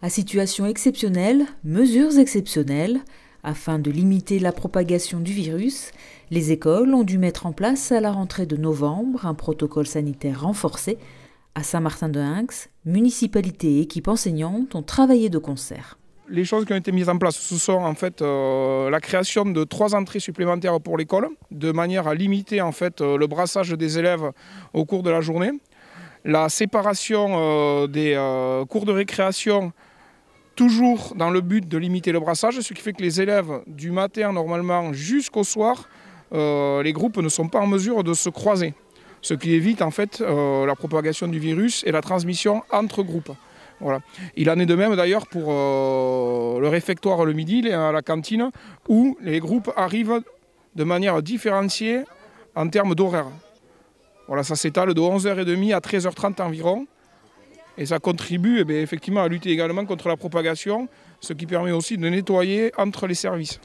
À situation exceptionnelle, mesures exceptionnelles. Afin de limiter la propagation du virus, les écoles ont dû mettre en place à la rentrée de novembre un protocole sanitaire renforcé. À Saint-Martin-de-Hinx, municipalité et équipe enseignante ont travaillé de concert. Les choses qui ont été mises en place, ce sont en fait la création de 3 entrées supplémentaires pour l'école, de manière à limiter en fait le brassage des élèves au cours de la journée, la séparation des cours de récréation, toujours dans le but de limiter le brassage, ce qui fait que les élèves du matin normalement jusqu'au soir, les groupes ne sont pas en mesure de se croiser, ce qui évite en fait la propagation du virus et la transmission entre groupes. Voilà. Il en est de même d'ailleurs pour le réfectoire le midi, la cantine, où les groupes arrivent de manière différenciée en termes d'horaire. Voilà, ça s'étale de 11h30 à 13h30 environ. Et ça contribue effectivement à lutter également contre la propagation, ce qui permet aussi de nettoyer entre les services.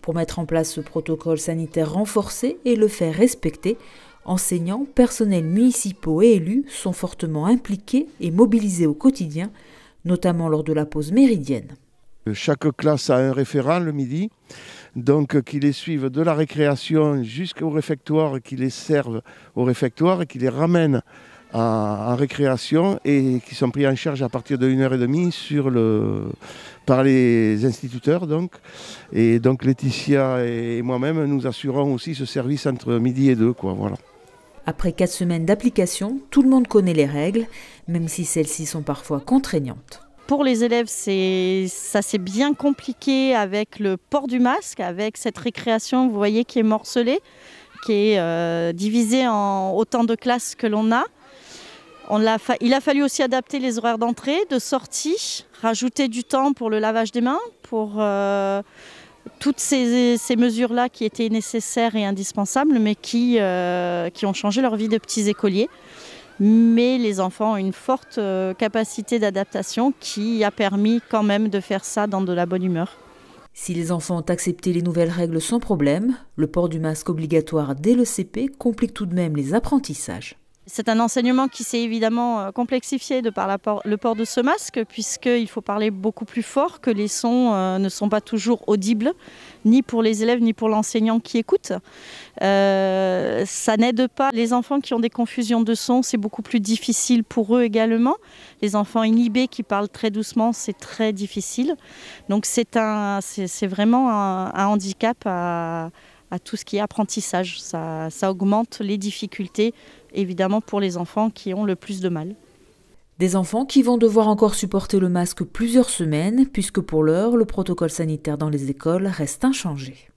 Pour mettre en place ce protocole sanitaire renforcé et le faire respecter, enseignants, personnels municipaux et élus sont fortement impliqués et mobilisés au quotidien, notamment lors de la pause méridienne. Chaque classe a un référent le midi, donc qui les suivent de la récréation jusqu'au réfectoire, qui les servent au réfectoire et qui les ramènent en récréation et qui sont pris en charge à partir de 1h30 par les instituteurs. Et donc Laetitia et moi-même, nous assurons aussi ce service entre midi et 2. Voilà. Après 4 semaines d'application, tout le monde connaît les règles, même si celles-ci sont parfois contraignantes. Pour les élèves, ça c'est bien compliqué avec le port du masque, avec cette récréation, vous voyez, qui est morcelée, qui est divisée en autant de classes que l'on a. Il a fallu aussi adapter les horaires d'entrée, de sortie, rajouter du temps pour le lavage des mains, pour toutes ces mesures-là qui étaient nécessaires et indispensables, mais qui ont changé leur vie de petits écoliers. Mais les enfants ont une forte capacité d'adaptation qui a permis quand même de faire ça dans de la bonne humeur. Si les enfants ont accepté les nouvelles règles sans problème, le port du masque obligatoire dès le CP complique tout de même les apprentissages. C'est un enseignement qui s'est évidemment complexifié de par le port de ce masque, puisqu'il faut parler beaucoup plus fort, que les sons ne sont pas toujours audibles, ni pour les élèves, ni pour l'enseignant qui écoute. Ça n'aide pas. Les enfants qui ont des confusions de sons, c'est beaucoup plus difficile pour eux également. Les enfants inhibés qui parlent très doucement, c'est très difficile. Donc c'est vraiment un handicap à tout ce qui est apprentissage. Ça augmente les difficultés, évidemment, pour les enfants qui ont le plus de mal. Des enfants qui vont devoir encore supporter le masque plusieurs semaines, puisque pour l'heure, le protocole sanitaire dans les écoles reste inchangé.